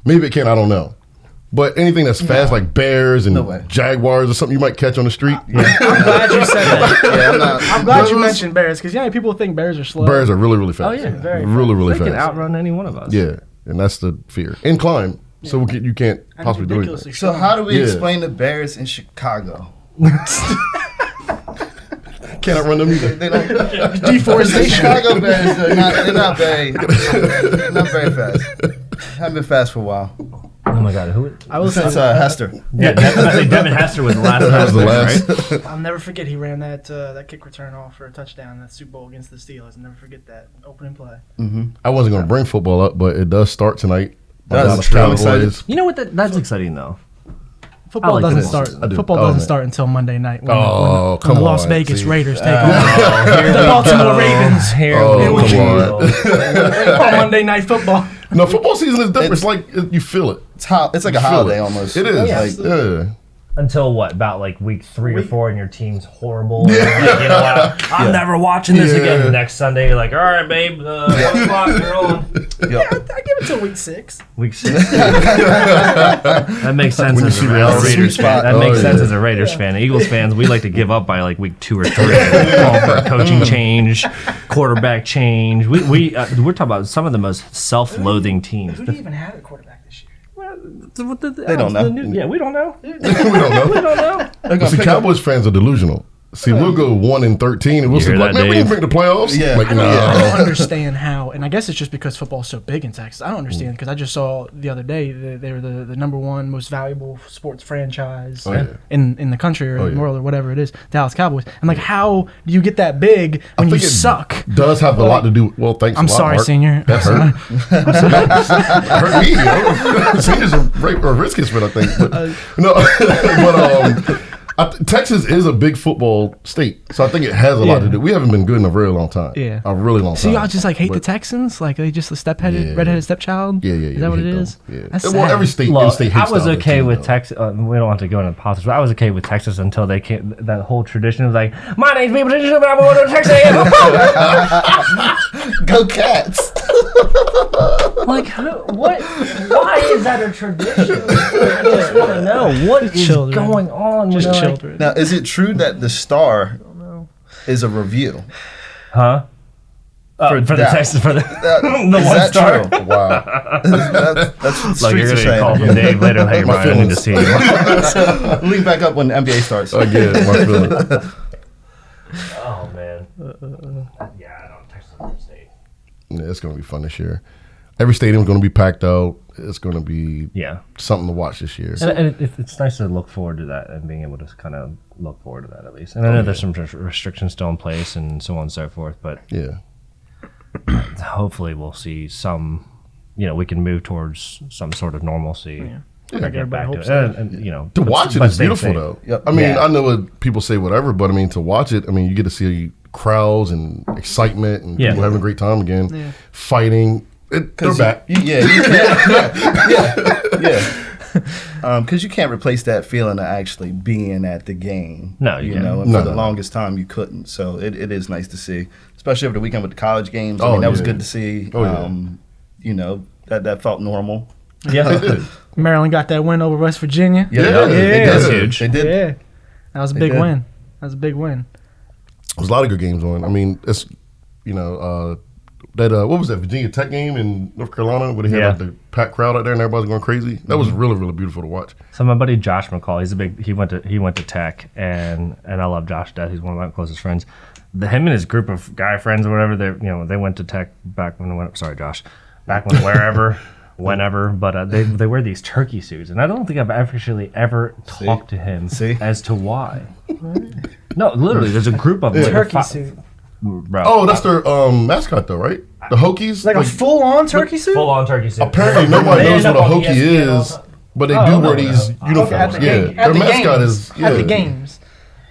Maybe it can, I don't know. But anything that's fast, like bears and jaguars or something you might catch on the street. I'm glad you said that. I'm glad you mentioned bears, because people think bears are slow. Bears are really, really fast. Oh, yeah. Very really They fast. can outrun any one of us. Yeah, and that's the fear. And climb, so you can't possibly do anything. So how do we explain the bears in Chicago? Can't outrun them either. They don't. Deforestation. Chicago bears are not very fast. Haven't been fast for a while. Oh my God, who? I will say, Since Hester. Yeah, I think Devin Hester was the last. That was the last. Right? I'll never forget he ran that kick return off for a touchdown in that Super Bowl against the Steelers. I'll never forget that opening play. I wasn't going to bring football up, but it does start tonight. Does. Dallas I'm Cowboys. You know what? That's exciting though. Football like doesn't football. start. I do. Football Oh, doesn't man. start until Monday night when, Oh, when come the Las on, Vegas see. Raiders take on the Baltimore Ravens Here Oh, we come go. on Monday Night Football. No, football season is different. It's like you feel it. It's like a You feel holiday it. almost. It is. Like, Yeah. Until what? About like week 3 or 4, and your team's horrible. And you're like, you know what? I'm never watching this again. The next Sunday, you're like, all right, babe, 1 o'clock, you're on. Yeah, I give it till week 6. Week 6. That makes sense When you as see a reality. Raiders Sweet fan. spot. That Oh, makes sense yeah. as a Raiders fan. Eagles fans, we like to give up by like week 2 or 3. Call for a coaching change, quarterback change. We're talking about some of the most self-loathing teams. Who do you even have at quarterback this year? They don't know. Yeah, we don't know. We don't know. We don't know. But see, Cowboys fans are delusional. See, we'll go 1-13, and we'll say, hear like, that, man, we Dave? didn't make the playoffs. Yeah. Like, I nah. don't understand how, and I guess it's just because football's so big in Texas. I don't understand because I just saw the other day that they were the number 1 most valuable sports franchise in the country or in the world or whatever it is, Dallas Cowboys. I'm like, how do you get that big when you think it suck? Does have a lot to do. Well, thanks. I'm a lot, sorry, Mark. senior. That hurt. Hurt me. Yo. Seniors are Redskins fan, I think. But, no, but Texas is a big football state, so I think it has a lot to do. We haven't been good in a very long time. Yeah. A really long time. So y'all just like hate the Texans? Like they just a redheaded stepchild? Yeah. Is that what it we hate is? them. Yeah. That's Well, sad. every state, Look, state I hates was the other okay team, with though. Texas. We don't have to go into politics, but I was okay with Texas until they came. That whole tradition of like, my name's Baby Patricia, but I'm going to Texas. go Cats. Like, what? Why is that a tradition? I just want to know what is Children. going on. Just with like, children. Now, is it true that the Star is a review? huh? For the that. Texas, for the the Is 1 that star. true? Wow. That's what the Like you're streets gonna are call saying. from Dave later. Hey, My Brian, I need to see you. Link back up when the NBA starts. Again, my feeling. Oh man. Yeah, I don't Texas is a state. Yeah, it's going to be fun this year. Every stadium's going to be packed out. It's going to be Yeah. something to watch this year. And it's nice to look forward to that and being able to kind of look forward to that at least. And I know there's some restrictions still in place and so on and so forth, but Yeah. hopefully we'll see some, we can move towards some sort of normalcy. Yeah. And Like get everybody back to hopes it. so. And, To watch it but is stay beautiful, safe. though. Yep. I mean, Yeah. I know what people say, whatever, but I mean, to watch it, I mean, you get to see crowds and excitement and people having a great time again, fighting. They're back. You can't. Yeah. Because you can't replace that feeling of actually being at the game. No, you can't. know, and No, for the no. longest time you couldn't. So it is nice to see, especially over the weekend with the college games. I Oh, mean, that was yeah. good to see. Oh, yeah. That felt normal. Yeah. Maryland got that win over West Virginia. Yeah, they That's did. huge. They did. Yeah. That was a big did. win. That was a big win. There's a lot of good games on. I mean, it's, that, what was that, Virginia Tech game in North Carolina where they had like, the packed crowd out there and everybody's going crazy? That was really, really beautiful to watch. So my buddy Josh McCall, he went to Tech, and I love Josh to death. He's one of my closest friends. Him and his group of guy friends or whatever, they went to Tech back when wherever whenever, but they wear these turkey suits, and I don't think I've actually ever talked to him as to why. No, literally, there's a group of them. Turkey suit. Bro. Oh, that's their mascot though, right? The Hokies. Like a full-on turkey suit? Full-on turkey suit. Apparently, nobody knows what a Hokie is, but they do wear these uniforms. At Their the mascot games. is At the games.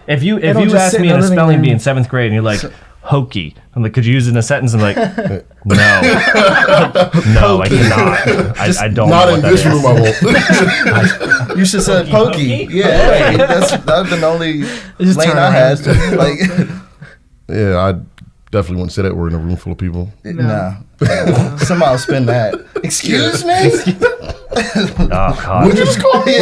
If you don't just ask sit me in in a the living spelling bee room. in 7th grade and you're like, hokey, I'm like, could you use it in a sentence? I'm like, no. No, I cannot. I don't Not know in what this that room, is. I won't. You should say pokey. pokey? Yeah, that was the only just lane turn I had. around. Like, Yeah, I definitely wouldn't say that word in a room full of people. nah. Somehow spin that. Excuse me? Oh, God. Would you just call me?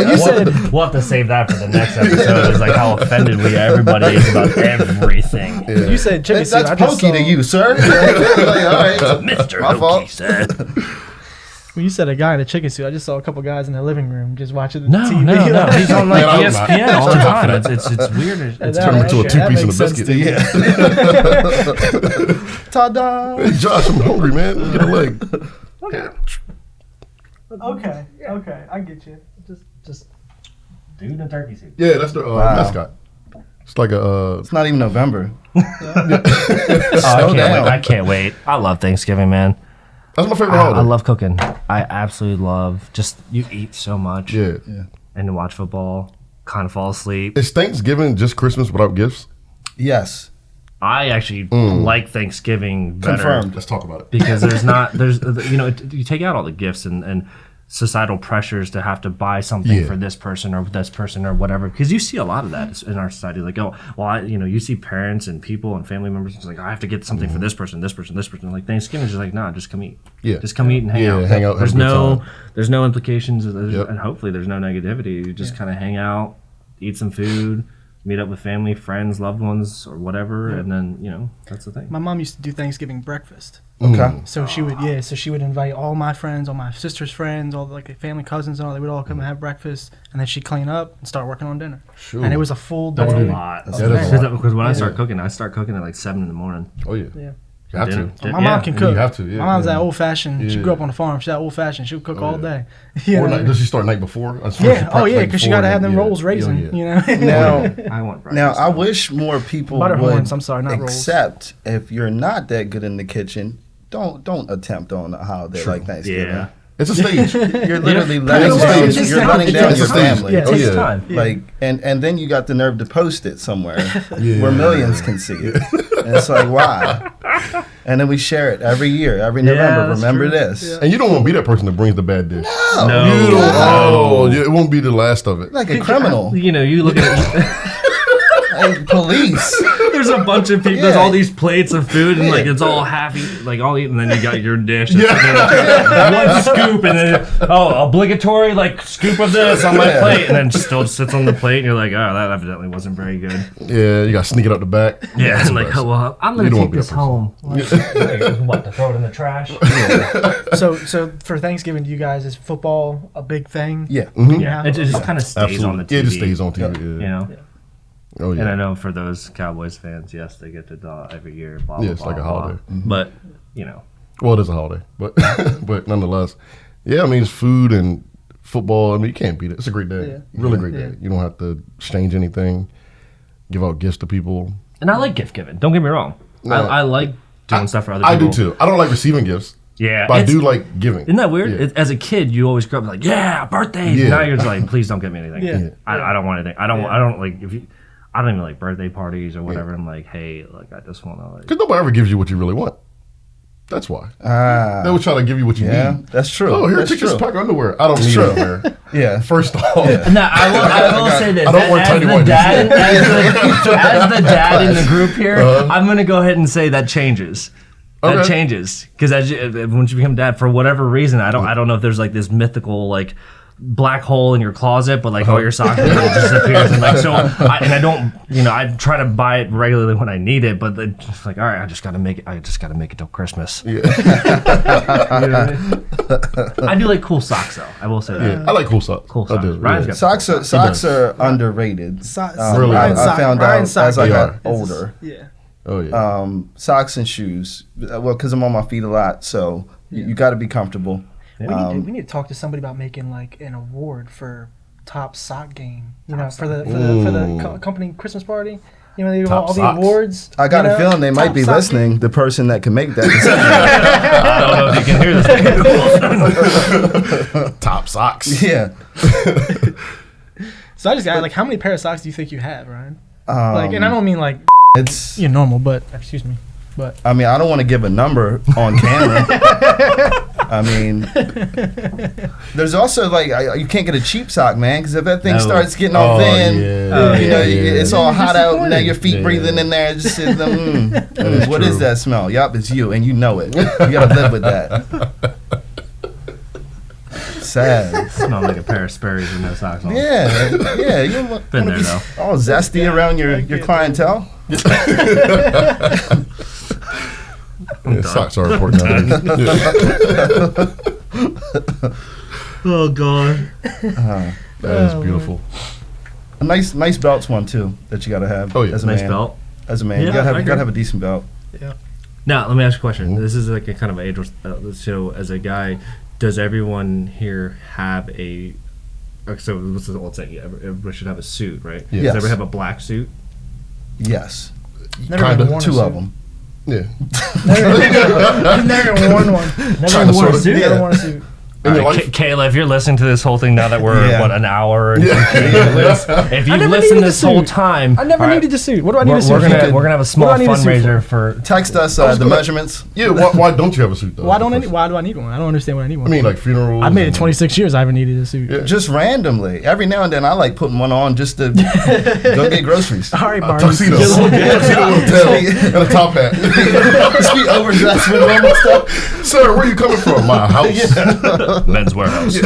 We'll have to save that for the next episode. It's like how offended everybody is about everything. Yeah. You said chicken suit. That's I just pokey to saw- you, sir. Like, all right. Mr. My Hokey fault. said. When you said a guy in a chicken suit, I just saw a couple guys in the living room just watching the No, TV. no. He's on like Man, I'm not- ESPN all the I'm not time. for that. It's weird. It's Turn him into a Okay, two-piece that and a makes sense biscuit. to me. Ta-da. Hey, Josh, I'm hungry, man. Get a leg. Okay, I get you. just dude in a turkey suit. Yeah, that's their Wow. mascot. It's like a. It's not even November. I can't wait. I love Thanksgiving, man. That's my favorite holiday. I love cooking. I absolutely love just you eat so much. Yeah. And to watch football, kind of fall asleep. Is Thanksgiving just Christmas without gifts? Yes. I actually like Thanksgiving better. Confirmed. Let's talk about it. Because you take out all the gifts and societal pressures to have to buy something Yeah. for this person or whatever, because you see a lot of that in our society, like, oh well, you see parents and people and family members, it's like, I have to get something for this person. Like Thanksgiving is just like, nah, just come eat. Yeah. Just come eat and hang out. hang out, have a good time. There's no implications, Yep. and hopefully there's no negativity. You just kind of hang out, eat some food, meet up with family, friends, loved ones, or whatever, and then that's the thing. My mom used to do Thanksgiving breakfast. Okay. So she would invite all my friends, all my sister's friends, all the family cousins and all. They would all come and have breakfast, and then she'd clean up and start working on dinner. Sure. And it was a full day. That's a lot. That is a lot. Because when I start cooking at like 7 in the morning. Oh, yeah. Yeah. You have Dinner. to. My mom can You cook. have to, yeah. My mom's that old fashioned. She Yeah. grew up on a farm. She's that old fashioned. She would cook all yeah. day. You Or know? does she start night before? Yeah. Oh yeah, because she got to have them rolls raisin. You know. Now, I want breakfast. now I wish more people Butter would horns, I'm sorry, not rolls. accept if you're not that good in the kitchen, don't attempt on a holiday like Thanksgiving. Yeah. It's a stage. You're literally Yeah, letting it's down, a stage. you're letting It's down a your stage. family. Yeah, Oh, It takes yeah. time. Like and then you got the nerve to post it somewhere Yeah. where millions can see it. And it's like, why? And then we share it every year, every November. that's Remember true. this. And you don't want to be that person that brings the bad dish. No. You don't, oh, yeah, it won't be the last of it. Like a criminal. You look at Like police. there's a bunch of people. Yeah. There's all these plates of food, and like it's all half eaten, like all eaten. And then you got your dish. Yeah. One scoop, and then obligatory like scoop of this on my plate, and then still sits on the plate, and you're like, oh, that evidently wasn't very good. Yeah, you got to sneak it out the back. Yeah, That's and the like, best. oh, well, I'm You gonna don't take wanna be this that home. What, to throw it in the trash? So for Thanksgiving, do you guys, is football a big thing? Yeah. Yeah. It just kind of stays on the TV. Yeah, it just stays on TV. You Yeah. know. Oh, yeah. And I know for those Cowboys fans, yes, they get to every year. Blah, Yeah, blah, it's blah, like a blah. holiday. But Well, it is a holiday, but but nonetheless, yeah. I mean, it's food and football. I mean, you can't beat it. It's a great day, Yeah. really great Yeah. day. You don't have to exchange anything, give out gifts to people. and I like gift giving. Don't get me wrong. No. I like doing stuff for other I people. do too. I don't like receiving gifts, Yeah, but I it's- do like giving. Isn't that weird? Yeah. As a kid, you always grow up like, yeah, birthdays. Yeah. Now you're just like, please don't give me anything. Yeah. I don't want anything. I don't like if you. I don't even like birthday parties or whatever. I'm like, hey, like I just want to like. Because nobody ever gives you what you really want. That's why. They will try to give you what you Yeah, need. that's true. Oh, here, That's take this true. pack of underwear. I don't need true. underwear. Yeah. First off. Now I will say this. I don't wear as tighty the whities. dad, as the dad in the group here, I'm gonna go ahead and say that changes. That Okay. changes because once you become dad, for whatever reason, I don't know if there's like this mythical like black hole in your closet, but like all your socks disappears, and like I don't, I try to buy it regularly when I need it, but it's just like, all right, I just gotta make it till Christmas. Yeah. I do like cool socks though. I will say that. Yeah. I like cool socks. Cool I socks. do. Ryan's Yeah. got- Socks are underrated. Really? I Ryan's found Ryan's out as I They got are. older. Yeah. Oh, yeah. Socks and shoes. Well, because I'm on my feet a lot, so you got to be comfortable. We need to talk to somebody about making like an award for top sock game. For the company Christmas party. They do all the awards. I got a feeling they might be listening. Game. The person that can make that decision. I don't know if you can hear this. Top socks. Yeah. So I just got how many pair of socks do you think you have, Ryan? And I don't mean it's normal, but excuse me. But I mean, I don't want to give a number on camera. I mean, there's also you can't get a cheap sock, man, because if that thing starts getting all thin, it's all hot out, and now your feet breathing in there. Just what is that smell? Yup, it's you, and you know it. You gotta live with that. Sad. Smell like a pair of Sperry's with no socks on. Yeah. You been there though. All zesty around your clientele. Socks are important nowadays. Oh God. That is beautiful. A nice belt's one too that you gotta have. Oh yeah, as a nice man. Belt. As a man, you gotta have a decent belt. Yeah. Now let me ask you a question. This is like a kind of age. So as a guy, does everyone here have a? So what's the old saying? Everybody should have a suit, right? Yes. Does everybody have a black suit? Yes. Kind of. Two of them. Yeah. I've never worn one. Never worn a suit. Never worn a suit. Kayla, if you're listening to this whole thing now that we're an hour and if you've never listened this whole time, I never needed a suit. What do I need a suit? We're gonna have a small fundraiser for. Text us the measurements. Yeah, why don't you have a suit though? Why do I need one? I don't understand why I need one. I mean, like funerals. I made it 26 years. I haven't needed a suit. Yeah. Just randomly, every now and then, I like putting one on just to go get groceries. All right, Barney. Tuxedo with a tail and a top hat. Just be overdressed with normal stuff. Sir, where are you coming from? My house. Men's Warehouse.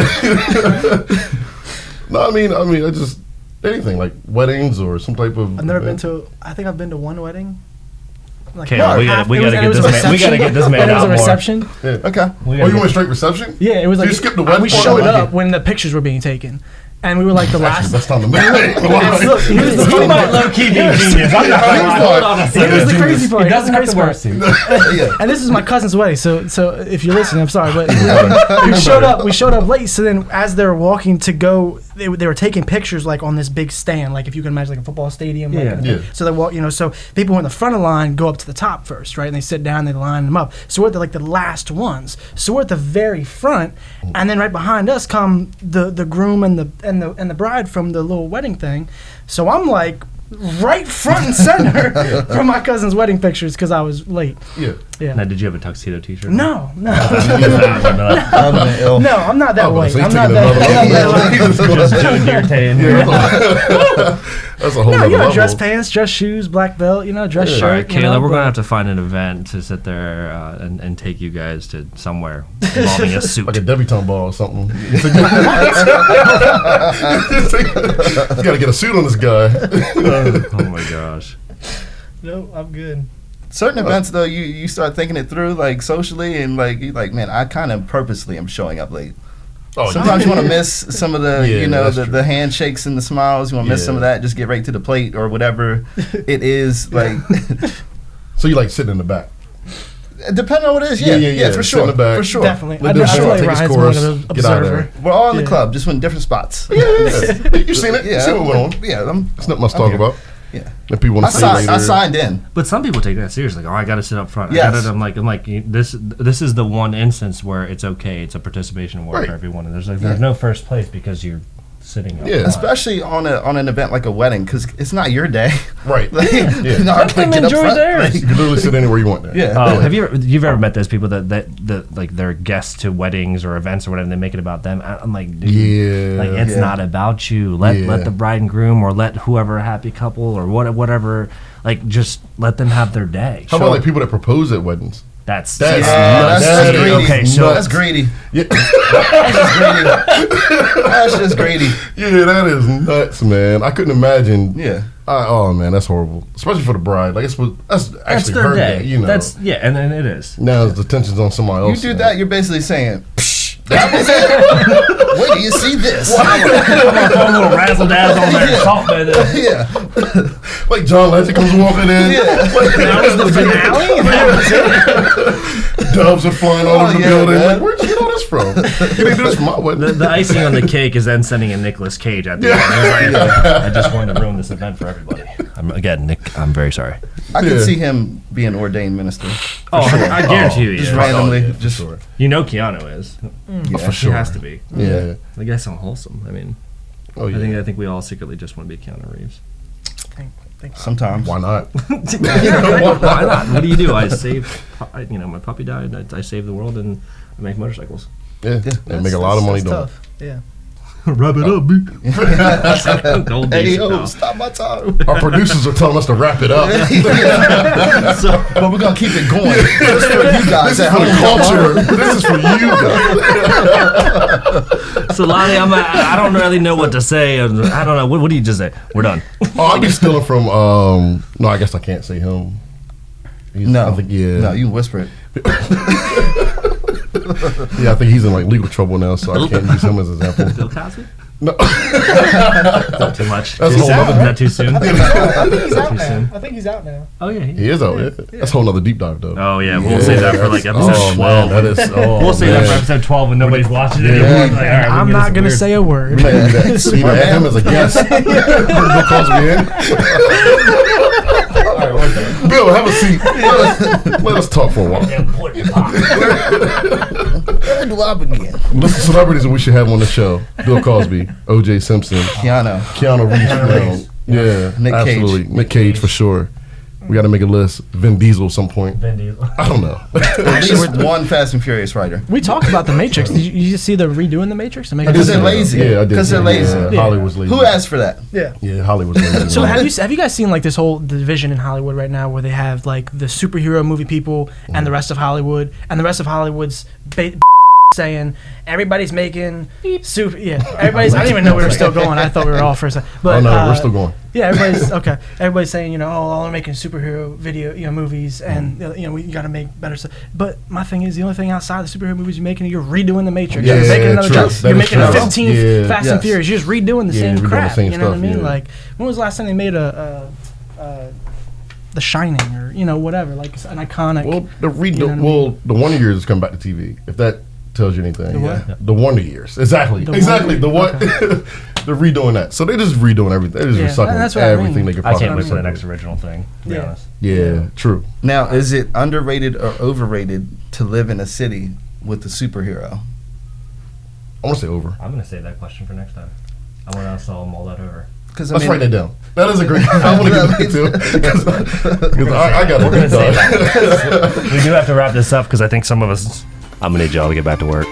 No, I mean, I just anything like weddings or some type of. I've never been to. I think I've been to one wedding. Okay, we gotta get this man It was out a more. reception. Yeah. Okay. You went straight reception? Yeah, it was So like you skipped the wedding. we showed up when the pictures were being taken, and we were like the last. That's not the man. Look, here's the funny part. Low key be a genius. I'm not gonna lie. Hold on a second. Here's the crazy part. He doesn't have to wear a suit. And this is my cousin's wedding, so if you're listening, I'm sorry, but we showed up late. So then, as they're walking to go, they were taking pictures like on this big stand, like if you can imagine like a football stadium. So they walk, so people in the front of the line go up to the top first, right? And they sit down, they line them up. So we're the last ones. So we're at the very front, and then right behind us come the groom and the bride from the little wedding thing. So I'm like right front and center for my cousin's wedding pictures because I was late. Yeah. Now, did you have a tuxedo T-shirt? No. No, I'm not that white. So I'm not that That's a whole other level. dress pants, dress shoes, black belt, dress shirt. All right, Kayla, we're going to have to find an event to sit there and take you guys to somewhere involving a suit. Like a debutante ball or something. You got to get a suit on this guy. Oh my gosh. No, I'm good. Certain events though, you start thinking it through like socially and you're like, man, I kind of purposely am showing up late. Sometimes you want to miss some of the the handshakes and the smiles. You want to miss some of that. Just get right to the plate or whatever it is. Like, so you like sitting in the back? Depending on what it is, yeah, for sure, for sure, definitely. I feel like Ryan's more of an observer. We're all in the club, just in different spots. Yeah. You've seen it. Yeah, seen what went on. Yeah, it's not much to talk about. Yeah, if people want to see later. I signed in, but some people take that seriously. Like, I got to sit up front. Yes. I'm like, this is the one instance where it's okay. It's a participation award for everyone, and there's no first place because you're sitting up front. Especially on an event like a wedding because it's not your day. Right. Let them enjoy theirs. You can literally sit anywhere you want there. Yeah. Have you've ever met those people that like they're guests to weddings or events or whatever and they make it about them? I'm like, dude, like it's not about you. Let the bride and groom or let whoever happy couple or whatever, like just let them have their day. How about like people that propose at weddings? That's greedy. Okay, so that's greedy. Yeah. That's just greedy. Yeah, that is nuts, man. I couldn't imagine. Yeah. Oh man, that's horrible. Especially for the bride. Like that's actually their her day. day. That's and then it is. Now the tension's on somebody else. You do that, you're basically saying, psh, that was it. Wait till you see this. I'm gonna throw a little razzle dazzle on there, salt bed. Yeah. Like John Legend comes walking in. Yeah. That was the finale. Doves are flying all over the building. Man. Like, where'd you get all this from? You didn't do this for my wedding. The icing on the cake is then sending in Nicolas Cage at the end. He's like, I just wanted to ruin this event for everybody. Again, Nick, I'm very sorry. I can see him being an ordained minister. Oh, sure. I guarantee you. Just Yeah. randomly, just sure. You know Keanu is. For sure. He has to be. Yeah. The guy's so wholesome. I mean, Oh yeah. I think we all secretly just want to be Keanu Reeves. sometimes. Why not? Why not? What do you do? I saved, my puppy died. I saved the world and I make motorcycles. Yeah. They make a lot of money doing it. Tough. Yeah. Wrap it up, B. Old Hey, days yo, now. stop my time. Our producers are telling us to wrap it up. But we're going to keep it going. Just for you guys This is at for the home. culture. This is for you guys. So Lonnie, I don't really know what to say. I don't know. What do you just say? We're done. Oh, I'll be stealing from. No, I guess I can't say him. No. I think, yeah. No, you can whisper it. Yeah, I think he's in like legal trouble now, so I can't use him as an example. Bill Cosby? No. Not too much. That's a Is whole nother. that too soon? I think he's out Too now. soon. I think he's out now. Oh yeah. He is out. Yeah. That's a whole nother deep dive though. Oh yeah. We'll save that for like episode Oh 12. man, that is. Oh, We'll save that for man. episode 12 when nobody's watching it Yeah. anymore. Like, all right, we can I'm get not some gonna weird- say a word. We might do that. We might add him as a guest. Bill Cosby in. Bill, have a seat. Let us talk for a while. Where do I begin? List of celebrities that we should have on the show: Bill Cosby, O.J. Simpson, Keanu. Keanu Reeves. Yeah, Nick Cage. absolutely. Nick Cage for sure. We got to make a list. Vin Diesel at some point. Vin Diesel. I don't know. At least one Fast and Furious writer. We talked about the Matrix. Did you see the redoing the Matrix? Because they're lazy. Yeah, I did. Because they're lazy. Yeah, Hollywood's lazy. Who asked for that? Yeah. Yeah, Hollywood's lazy. So have you guys seen like this whole division in Hollywood right now, where they have like the superhero movie people and the rest of Hollywood, and the rest of Hollywood's saying everybody's making super. Yeah, everybody's. I didn't even know we were still going. I thought we were all for a second. But Oh no, we're still going. yeah, everybody's okay. Everybody's saying, all they're making superhero movies, and we got to make better stuff. But my thing is, the only thing outside the superhero movies you're making, you're redoing the Matrix. Yeah, You're making another true. jump. That You're is making true. a 15th Yeah. Fast and Furious. You're just redoing the Yeah, same redoing the crap. same You know what I stuff, mean? yeah. Like, when was the last time they made The Shining, or whatever, like an iconic? Well, the You know what I mean? the Wonder Years is coming back to TV. If that tells you anything. The what? The Wonder Years. Exactly. The exactly. Wonder- The what? They're redoing that. So they're just redoing everything. They're just Yeah, recycling that's what I everything mean. they could I possibly can't wait for the recycle. next original thing, to be Yeah. honest. Yeah, true. Now, is it underrated or overrated to live in a city with a superhero? I want to say over. I'm going to save that question for next time. I want to mull that over. Because Let's write that down. That is a great. I want to get that too. Because I got We're a going good to save dog. that. We do have to wrap this up because I think some of us. I'm going to need y'all to get back to work.